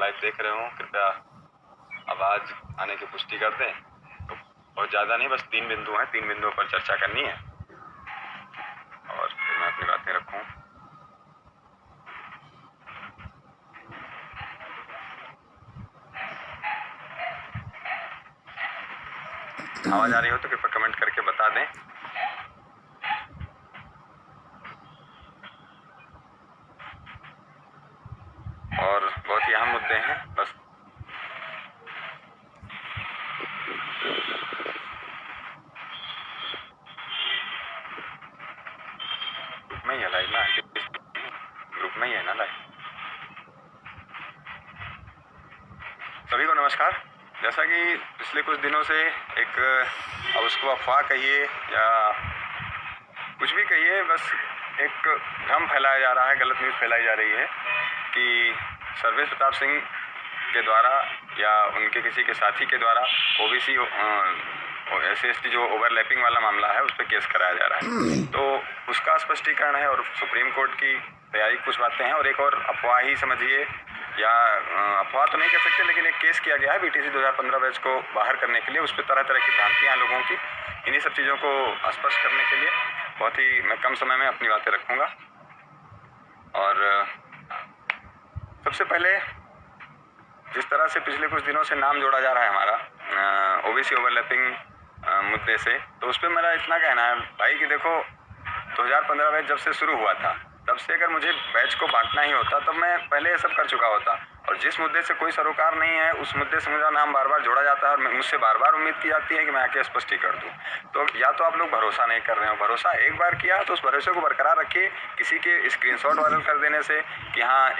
Live देख रहे हो कृपया आवाज़ आने की पुष्टि कर दें। तो बहुत ज़्यादा नहीं, बस 3 बिंदु हैं, 3 बिंदुओं पर चर्चा करनी है और फिर मैं अपनी बातें रखूँ। आवाज़ आ रही हो तो कृपया कमेंट करके बता दें। और बहुत ही अहम मुद्दे हैं, बस ग्रुप में ही है लाइव ना, ग्रुप में ही है ना लाइव। सभी को नमस्कार। जैसा कि पिछले कुछ दिनों से एक, अब उसको अफवाह कहिए या कुछ भी कहिए, बस एक भ्रम फैलाया जा रहा है, गलत न्यूज़ फैलाई जा रही है कि सर्वेश प्रताप सिंह के द्वारा या उनके किसी के साथी के द्वारा ओबीसी SC/ST जो ओवरलैपिंग वाला मामला है उस पर केस कराया जा रहा है। तो उसका स्पष्टीकरण है और सुप्रीम कोर्ट की तैयारी कुछ बातें हैं और एक और अफवाह ही समझिए, या अफवाह तो नहीं कह सकते, लेकिन एक केस किया गया है BTC 2015 बैच को बाहर करने के लिए। उस पर तरह तरह की भ्रांतियाँ लोगों की, इन्हीं सब चीज़ों को स्पष्ट करने के लिए बहुत ही मैं कम समय में अपनी बातें रखूँगा। और सबसे पहले जिस तरह से पिछले कुछ दिनों से नाम जोड़ा जा रहा है हमारा ओबीसी ओवरलैपिंग मुद्दे से, तो उस पर मेरा इतना कहना है भाई कि देखो 2015 बैच जब से शुरू हुआ था तब से अगर मुझे बैच को बांटना ही होता तब मैं पहले ये सब कर चुका होता। और जिस मुद्दे से कोई सरोकार नहीं है उस मुद्दे से मेरा नाम बार बार जोड़ा जाता है और मुझसे बार बार उम्मीद की जाती है कि मैं आके स्पष्टी कर दूँ। तो या तो आप लोग भरोसा नहीं कर रहे हो, भरोसा एक बार किया तो उस भरोसे को बरकरार रखिए। किसी के स्क्रीनशॉट वायरल कर देने से कि हाँ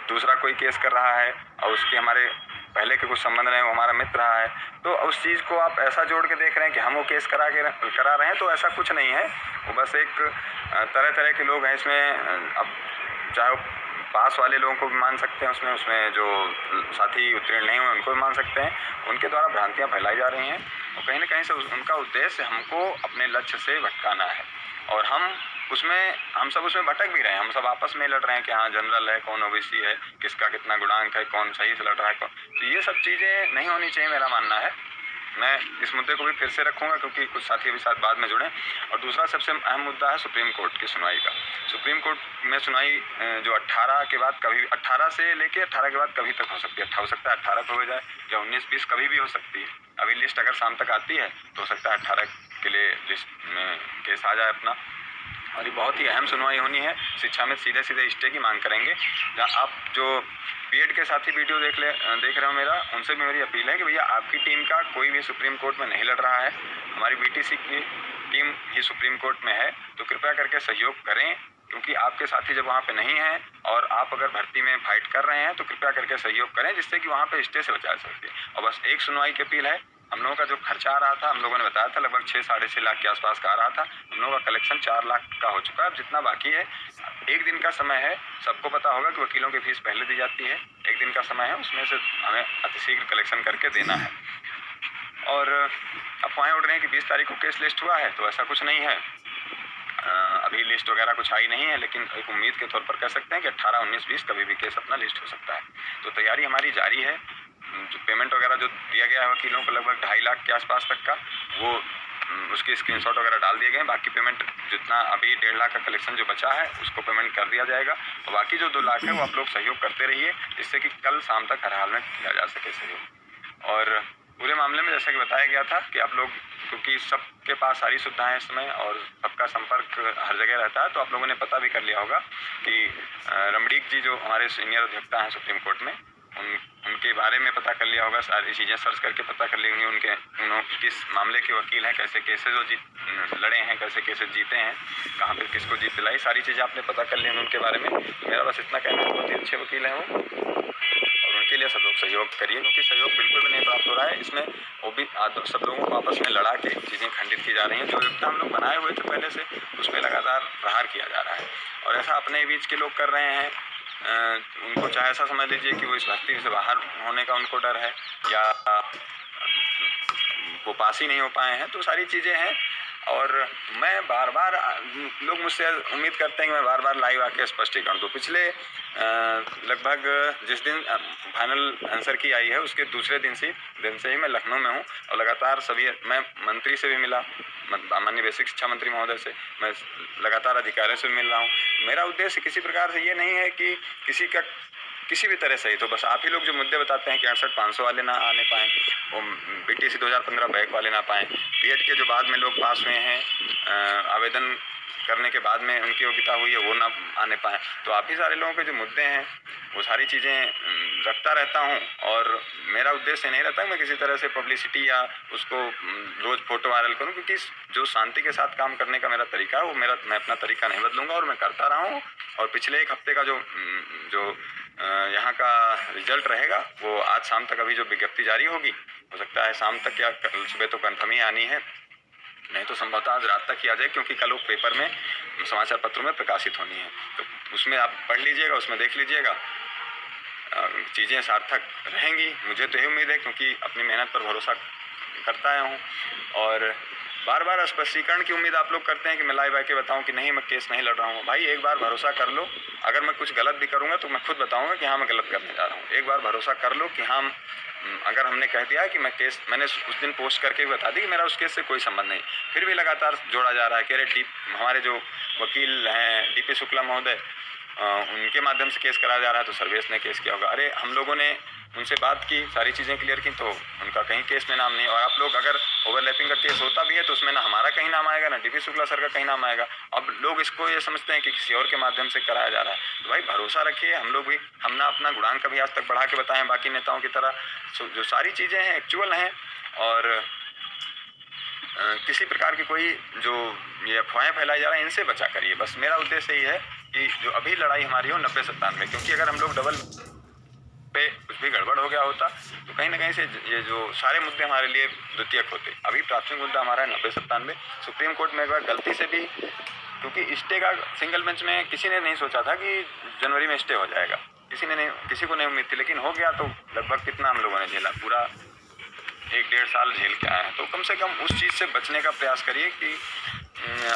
दूसरा कोई केस कर रहा है और उसके हमारे पहले के कुछ संबंध रहे, वो हमारा मित्र रहा है, तो उस चीज़ को आप ऐसा जोड़ के देख रहे हैं कि हम वो केस करा रहे हैं, तो ऐसा कुछ नहीं है। वो बस एक तरह तरह के लोग हैं इसमें। अब चाहे पास वाले लोगों को भी मान सकते हैं उसमें जो साथी उत्तीर्ण नहीं हुए उनको भी मान सकते हैं। उनके द्वारा भ्रांतियाँ फैलाई जा रही हैं और कहीं ना कहीं से उनका उद्देश्य हमको अपने लक्ष्य से भटकाना है। और हम सब उसमें भटक भी रहे हैं। हम सब आपस में लड़ रहे हैं कि हाँ जनरल है, कौन ओबीसी है, किसका कितना गुणांक है, कौन सही से लड़ रहा है, कौन। तो ये सब चीज़ें नहीं होनी चाहिए, मेरा मानना है। मैं इस मुद्दे को भी फिर से रखूंगा क्योंकि कुछ साथी अभी साथ बाद में जुड़े। और दूसरा सबसे अहम मुद्दा है सुप्रीम कोर्ट की सुनवाई का। सुप्रीम कोर्ट में सुनवाई जो 18 के बाद कभी 18 से लेके 18 के बाद कभी तक हो सकती है। हो सकता है 18 को हो जाए या 19-20 कभी भी हो सकती है। अभी लिस्ट अगर शाम तक आती है तो हो सकता है 18 के लिए लिस्ट में केस आ जाए अपना। और ये बहुत ही अहम सुनवाई होनी है। शिक्षा में सीधे सीधे स्टे की मांग करेंगे। जहाँ आप जो बीएड के साथी वीडियो देख रहे हो मेरा, उनसे भी मेरी अपील है कि भैया आपकी टीम का कोई भी सुप्रीम कोर्ट में नहीं लड़ रहा है, हमारी BTC की टीम ही सुप्रीम कोर्ट में है, तो कृपया करके सहयोग करें। क्योंकि आपके साथी जब वहाँ पे नहीं हैं और आप अगर भर्ती में फाइट कर रहे हैं तो कृपया करके सहयोग करें जिससे कि वहाँ पे स्टे से बचा सके। और बस एक सुनवाई की अपील है। हम लोगों का जो खर्चा आ रहा था, हम लोगों ने बताया था लगभग 6-6.5 लाख के आसपास का आ रहा था। हम लोगों का कलेक्शन 4 लाख का हो चुका है। अब जितना बाकी है, एक दिन का समय है। सबको पता होगा कि वकीलों की फीस पहले दी जाती है। एक दिन का समय है, उसमें से हमें अतिशीघ्र कलेक्शन करके देना है। और अफवाहें उड़ रही हैं कि 20 तारीख को केस लिस्ट हुआ है, तो ऐसा कुछ नहीं है। अभी लिस्ट वगैरह कुछ आई नहीं है, लेकिन एक उम्मीद के तौर पर कह सकते हैं कि 18, 19, 20 कभी भी केस अपना लिस्ट हो सकता है। तो तैयारी हमारी जारी है। जो पेमेंट वगैरह जो दिया गया है वकीलों को लगभग 2.5 लाख के आसपास तक का, वो उसकी स्क्रीनशॉट वगैरह डाल दिए गए। बाकी पेमेंट जितना अभी 1.5 लाख का कलेक्शन जो बचा है उसको पेमेंट कर दिया जाएगा। और बाकी जो 2 लाख है वो आप लोग सहयोग करते रहिए जिससे कि कल शाम तक हर हाल में किया जा सके सहयोग। और पूरे मामले में जैसा कि बताया गया था कि आप लोग, क्योंकि सबके पास सारी सुविधाएं इस समय और सबका संपर्क हर जगह रहता है, तो आप लोगों ने पता भी कर लिया होगा कि रमणीक जी जो हमारे सीनियर अधिवक्ता हैं सुप्रीम कोर्ट में, उनके बारे में पता कर लिया होगा। सारी चीज़ें सर्च करके पता कर ली होंगी उन्होंने किस मामले के वकील हैं, कैसे केसेज वो लड़े हैं, कैसे केसेज जीते हैं, कहाँ पे किसको जीत दिलाई, सारी चीज़ें आपने पता कर ली होंगी उनके बारे में। तो मेरा बस इतना कहना है, बहुत ही अच्छे वकील हैं वो, और उनके लिए सब लोग सहयोग करिए क्योंकि सहयोग बिल्कुल भी नहीं प्राप्त हो रहा है। इसमें वो भी सब लोगों को आपस में लड़ा के चीज़ें खंडित की जा रही हैं। जो व्यवस्था हम लोग बनाए हुए थे पहले से, उस पर लगातार प्रहार किया जा रहा है। और ऐसा अपने बीच के लोग कर रहे हैं। उनको चाहे ऐसा समझ लीजिए कि वो इस भर्ती से बाहर होने का उनको डर है या वो पास ही नहीं हो पाए हैं, तो सारी चीज़ें हैं। और मैं बार बार लोग मुझसे उम्मीद करते हैं कि मैं बार बार लाइव आके स्पष्टीकरण दूँ। पिछले लगभग जिस दिन फाइनल आंसर की आई है उसके दूसरे दिन से ही मैं लखनऊ में हूँ और लगातार सभी, मैं मंत्री से भी मिला, माननीय बेसिक शिक्षा मंत्री महोदय से, मैं लगातार अधिकारियों से मिल रहा हूँ। मेरा उद्देश्य किसी प्रकार से ये नहीं है कि किसी भी तरह से ही, तो बस आप ही लोग जो मुद्दे बताते हैं कि 68,500 वाले ना आने पाएँ, वो BTC 2015 बैक वाले ना पाएँ, बीएड के जो बाद में लोग पास हुए हैं आवेदन करने के बाद में उनकी योग्यता हुई है वो ना आने पाएँ, तो आप ही सारे लोगों के जो मुद्दे हैं वो सारी चीज़ें रखता रहता हूँ। और मेरा उद्देश्य नहीं रहता कि मैं किसी तरह से पब्लिसिटी या उसको रोज़ फोटो वायरल करूँ, क्योंकि जो शांति के साथ काम करने का मेरा तरीका है वो मैं अपना तरीका नहीं बदलूँगा और मैं करता रहा हूँ। और पिछले एक हफ्ते का जो यहाँ का रिजल्ट रहेगा वो आज शाम तक, अभी जो विज्ञप्ति जारी होगी हो सकता है शाम तक या कल सुबह तो कन्फर्म ही आनी है, नहीं तो संभवतः आज रात तक ही आ जाए, क्योंकि कल वो पेपर में समाचार पत्रों में प्रकाशित होनी है। तो उसमें आप पढ़ लीजिएगा, उसमें देख लीजिएगा, चीज़ें सार्थक रहेंगी, मुझे तो यही उम्मीद है, क्योंकि अपनी मेहनत पर भरोसा करता आया हूँ। और बार बार स्पष्टीकरण की उम्मीद आप लोग करते हैं कि मैं लाइव आके बताऊं कि नहीं मैं केस नहीं लड़ रहा हूं। भाई एक बार भरोसा कर लो, अगर मैं कुछ गलत भी करूंगा तो मैं खुद बताऊंगा कि हाँ मैं गलत करने जा रहा हूं। एक बार भरोसा कर लो कि हाँ, अगर हमने कह दिया है कि मैं केस, मैंने उस दिन पोस्ट करके भी बता दी कि मेरा उस केस से कोई संबंध नहीं, फिर भी लगातार जोड़ा जा रहा है कि अरे हमारे जो वकील हैं DP शुक्ला महोदय, उनके माध्यम से केस कराया जा रहा है तो सर्वेश ने केस किया होगा। अरे हम लोगों ने उनसे बात की, सारी चीज़ें क्लियर की, तो उनका कहीं केस में नाम नहीं। और आप लोग अगर ओवरलैपिंग का केस होता भी है तो उसमें ना हमारा कहीं नाम आएगा ना DP शुक्ला सर का कहीं नाम आएगा। अब लोग इसको ये समझते हैं कि किसी और के माध्यम से कराया जा रहा है, तो भाई भरोसा रखिए। हम लोग भी, हम ना अपना गुणांक कभी आज तक बढ़ा के बताएं बाकी नेताओं की तरह, जो सारी चीज़ें हैं एक्चुअल हैं। और किसी प्रकार की कोई जो ये अफवाहें फैलाई जा रही हैं इनसे बचा करिए। बस मेरा उद्देश्य यही है कि जो अभी लड़ाई हमारी हो 90-97 में, क्योंकि अगर हम लोग डबल पे कुछ भी गड़बड़ हो गया होता तो कहीं ना कहीं से ये जो सारे मुद्दे हमारे लिए द्वितीयक होते। अभी प्राथमिक मुद्दा हमारा है 90-97। सुप्रीम कोर्ट में एक बार गलती से भी, क्योंकि स्टे का सिंगल बेंच में किसी ने नहीं सोचा था कि जनवरी में स्टे हो जाएगा, किसी को नहीं उम्मीद थी, लेकिन हो गया। तो लगभग कितना हम लोगों ने झेला, पूरा 1-1.5 साल झेल के आए हैं। तो कम से कम उस चीज़ से बचने का प्रयास करिए कि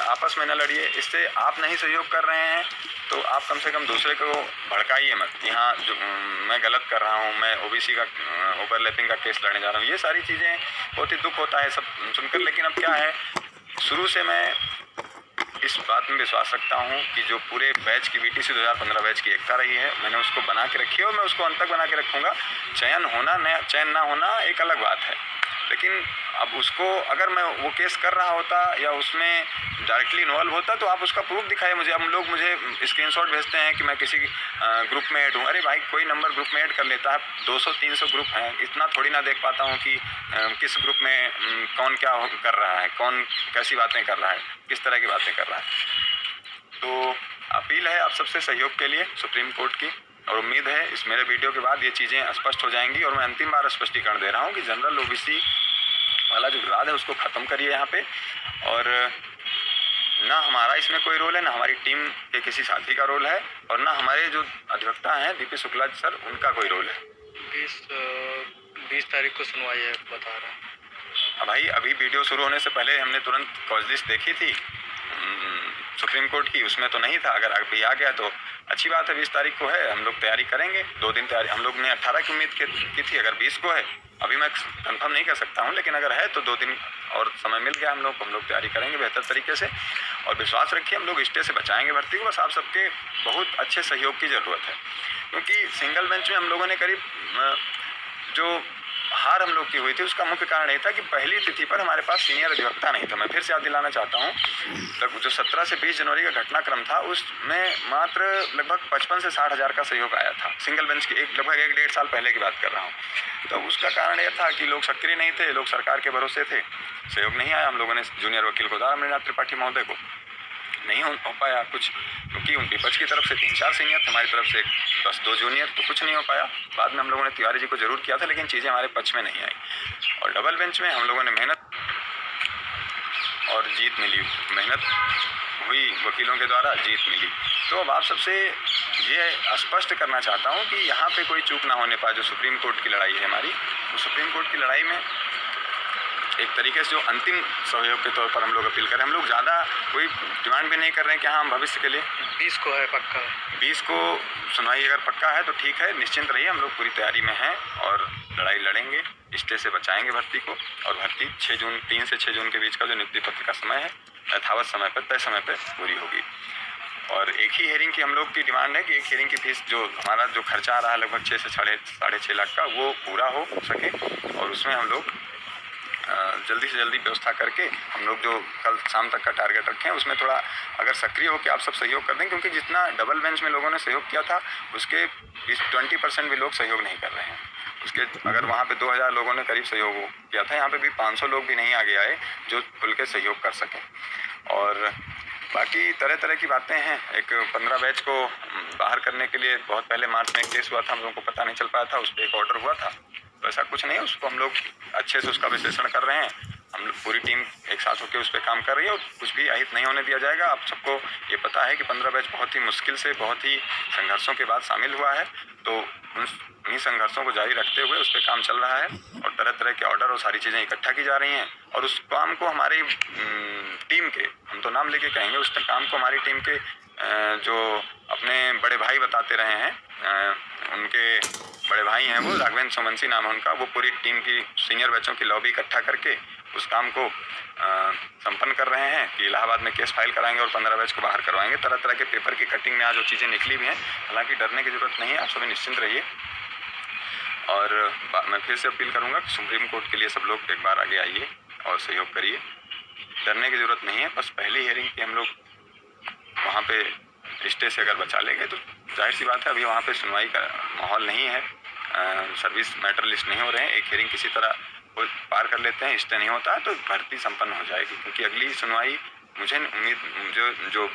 आपस में न लड़िए। इससे आप नहीं सहयोग कर रहे हैं तो आप कम से कम दूसरे को भड़काइए मत कि हाँ जो मैं गलत कर रहा हूँ, मैं OBC का ओवरलैपिंग का केस लड़ने जा रहा हूँ। ये सारी चीज़ें बहुत ही दुख होता है सब सुनकर। लेकिन अब क्या है, शुरू से मैं इस बात में विश्वास रखता हूँ कि जो पूरे बैच की BTC 2015 बैच की एकता रही है, मैंने उसको बना के रखी है और मैं उसको अंत तक बना के रखूँगा। चयन ना होना एक अलग बात है, लेकिन अब उसको अगर मैं वो केस कर रहा होता या उसमें डायरेक्टली इन्वॉल्व होता तो आप उसका प्रूफ दिखाइए मुझे। हम लोग मुझे स्क्रीनशॉट भेजते हैं कि मैं किसी ग्रुप में ऐड हूँ। अरे भाई कोई नंबर ग्रुप में ऐड कर लेता है, 200-300 ग्रुप हैं, इतना थोड़ी ना देख पाता हूँ कि किस ग्रुप में कौन क्या कर रहा है, कौन कैसी बातें कर रहा है, किस तरह की बातें कर रहा है। तो अपील है आप सबसे सहयोग के लिए सुप्रीम कोर्ट की, और उम्मीद है इस मेरे वीडियो के बाद ये चीज़ें स्पष्ट हो जाएंगी। और मैं अंतिम बार स्पष्टीकरण दे रहा हूँ कि जनरल OBC वाला जो विवाद है उसको ख़त्म करिए यहाँ पे। और ना हमारा इसमें कोई रोल है, ना हमारी टीम के किसी साथी का रोल है, और ना हमारे जो अधिवक्ता हैं DP शुक्ला सर उनका कोई रोल है। 20 तारीख को सुनवाई है बता रहा है। भाई अभी वीडियो शुरू होने से पहले हमने तुरंत कॉज लिस्ट देखी थी सुप्रीम कोर्ट की, उसमें तो नहीं था। अगर अभी आ गया तो अच्छी बात है। 20 तारीख को है, हम लोग तैयारी करेंगे। 2 दिन तैयारी, हम लोग ने 18 की उम्मीद की थी, अगर 20 को है अभी मैं कंफर्म नहीं कर सकता हूं, लेकिन अगर है तो 2 दिन और समय मिल गया हम लोग तैयारी करेंगे बेहतर तरीके से। और विश्वास रखिए हम लोग स्टे से बचाएंगे भर्ती को। बस आप सबके बहुत अच्छे सहयोग की ज़रूरत है, क्योंकि सिंगल बेंच में हम लोगों ने करीब जो हार हम लोग की हुई थी उसका मुख्य कारण ये था कि पहली तिथि पर हमारे पास सीनियर अधिवक्ता नहीं था। मैं फिर से याद दिलाना चाहता हूँ, जो 17 से 20 जनवरी का घटनाक्रम था उसमें मात्र लगभग 55 से 60 हज़ार का सहयोग आया था सिंगल बेंच की। लगभग 1-1.5 साल पहले की बात कर रहा हूँ। तो उसका कारण यह था कि लोग सक्रिय नहीं थे, लोग सरकार के भरोसे थे, सहयोग नहीं आया। हम लोगों ने जूनियर वकील को अमरीनाथ त्रिपाठी महोदय को नहीं हो पाया कुछ, क्योंकि विपक्ष की तरफ से 3-4 सीनियर थे, हमारी तरफ से 10-2 जूनियर, तो कुछ नहीं हो पाया। बाद में हम लोगों ने तिवारी जी को जरूर किया था, लेकिन चीज़ें हमारे पक्ष में नहीं आई। और डबल बेंच में हम लोगों ने मेहनत और जीत मिली, मेहनत हुई वकीलों के द्वारा, जीत मिली। तो अब आप सबसे ये स्पष्ट करना चाहता हूँ कि यहाँ पे कोई चूक ना होने पाए। जो सुप्रीम कोर्ट की लड़ाई है हमारी, तो सुप्रीम कोर्ट की लड़ाई में एक तरीके से जो अंतिम सहयोग के तौर पर हम लोग अपील करें। हम लोग ज़्यादा कोई डिमांड भी नहीं कर रहे हैं कि हाँ हम भविष्य के लिए 20 को है पक्का। 20 को सुनवाई अगर पक्का है तो ठीक है, निश्चिंत रहिए, हम लोग पूरी तैयारी में हैं और लड़ाई लड़ेंगे, स्टे से बचाएंगे भर्ती को। और भर्ती 3 से 6 जून के बीच का जो नियुक्ति पत्र का समय है, यथावत समय पर तय समय पर पूरी होगी। और एक ही हेयरिंग की हम लोग की डिमांड है कि एक हेयरिंग की फीस जो हमारा जो खर्चा आ रहा है लगभग 6 से साढ़े 6 लाख का, वो पूरा हो सके। और उसमें हम लोग जल्दी से जल्दी व्यवस्था करके हम लोग जो कल शाम तक का टारगेट रखें उसमें थोड़ा अगर सक्रिय होकर आप सब सहयोग कर दें, क्योंकि जितना डबल बेंच में लोगों ने सहयोग किया था उसके 20% भी लोग सहयोग नहीं कर रहे हैं। उसके अगर वहाँ पे 2000 लोगों ने करीब सहयोग किया था, यहाँ पे भी 500 लोग भी नहीं आगे आए जो खुल के सहयोग कर सकें। और बाकी तरह तरह की बातें हैं। एक 15 बैच को बाहर करने के लिए बहुत पहले मार्च में एक केस हुआ था, हम लोगों को पता नहीं चल पाया था, उस पर एक ऑर्डर हुआ था। तो ऐसा कुछ नहीं है, उसको हम लोग अच्छे से उसका विश्लेषण कर रहे हैं। हम लोग पूरी टीम एक साथ होकर उस पर काम कर रही है और कुछ भी अहित नहीं होने दिया जाएगा। आप सबको ये पता है कि 15 बैच बहुत ही मुश्किल से, बहुत ही संघर्षों के बाद शामिल हुआ है। तो उन्हीं संघर्षों को जारी रखते हुए उस पर काम चल रहा है और तरह तरह के ऑर्डर और सारी चीज़ें इकट्ठा की जा रही हैं। और उस काम को हमारी टीम के, हम तो नाम लेके कहेंगे, उस काम को हमारी टीम के जो अपने बड़े भाई बताते रहे हैं, उनके बड़े भाई हैं वो, राघवेंद्र सोमवंशी नाम है उनका, वो पूरी टीम की सीनियर बैचों की लॉबी इकट्ठा करके उस काम को संपन्न कर रहे हैं कि इलाहाबाद में केस फाइल कराएंगे और 15 बैच को बाहर करवाएंगे। तरह तरह के पेपर की कटिंग में आज वो चीज़ें निकली भी हैं, हालांकि डरने की ज़रूरत नहीं है, आप सभी निश्चिंत रहिए। और मैं फिर से अपील करूँगा कि सुप्रीम कोर्ट के लिए सब लोग एक बार आगे आइए और सहयोग करिए, डरने की ज़रूरत नहीं है। बस पहली हियरिंग की हम लोग वहाँ पे स्टे से अगर बचा लेंगे तो जाहिर सी बात है अभी वहाँ पे सुनवाई का माहौल नहीं है, सर्विस मैटर लिस्ट नहीं हो रहे हैं। एक हियरिंग किसी तरह वो पार कर लेते हैं, स्टे नहीं होता है तो भर्ती संपन्न हो जाएगी। क्योंकि अगली सुनवाई मुझे उम्मीद जो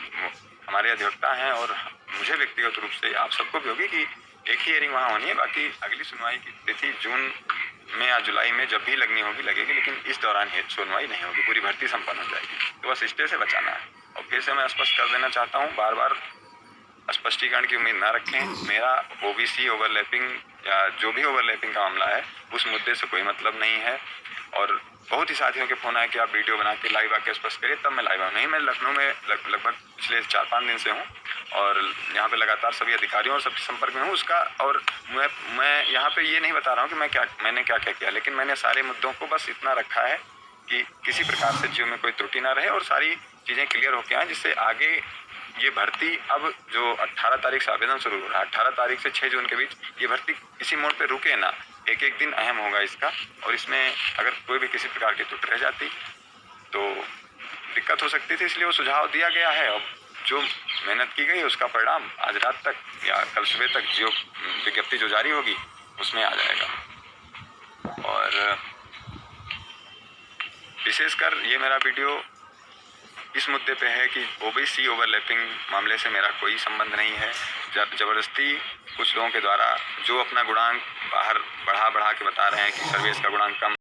हमारे अधिवक्ता हैं और मुझे व्यक्तिगत रूप से आप सबको भी होगी कि एक ही हियरिंग वहाँ होनी है। बाकी अगली सुनवाई की तिथि जून में या जुलाई में जब भी लगनी होगी लगेगी, लेकिन इस दौरान सुनवाई नहीं होगी, पूरी भर्ती संपन्न हो जाएगी। तो बस स्टे से बचाना है। और फिर से मैं स्पष्ट कर देना चाहता हूँ, बार बार स्पष्टीकरण की उम्मीद ना रखें। मेरा ओबीसी ओवरलैपिंग या जो भी ओवरलैपिंग का मामला है उस मुद्दे से कोई मतलब नहीं है। और बहुत ही साथियों के फ़ोन आए कि आप वीडियो बना के लाइव आके स्पष्ट करिए, तब मैं लाइव आऊँ। नहीं, मैं लखनऊ में लगभग पिछले 4-5 दिन से हूँ और यहाँ पे लगातार सभी अधिकारियों और सबके संपर्क में हूँ उसका। और मैं यहाँ पे ये नहीं बता रहा हूँ कि मैंने क्या क्या किया, लेकिन मैंने सारे मुद्दों को बस इतना रखा है कि किसी प्रकार से जीव में कोई त्रुटि ना रहे और सारी चीज़ें क्लियर होके आएँ, जिससे आगे ये भर्ती अब जो 18 तारीख से आवेदन शुरू हो रहा है, 18 तारीख से 6 जून के बीच ये भर्ती किसी मोड़ पे रुके ना। एक एक दिन अहम होगा इसका, और इसमें अगर कोई भी किसी प्रकार की त्रुटि रह जाती तो दिक्कत हो सकती थी, इसलिए वो सुझाव दिया गया है। अब जो मेहनत की गई उसका परिणाम आज रात तक या कल सुबह तक जो विज्ञप्ति जो जारी होगी उसमें आ जाएगा। और विशेषकर ये मेरा वीडियो इस मुद्दे पे है कि ओबीसी ओवरलैपिंग मामले से मेरा कोई संबंध नहीं है। ज़बरदस्ती कुछ लोगों के द्वारा जो अपना गुणांक बाहर बढ़ा के बता रहे हैं कि सर्विस का गुणांक कम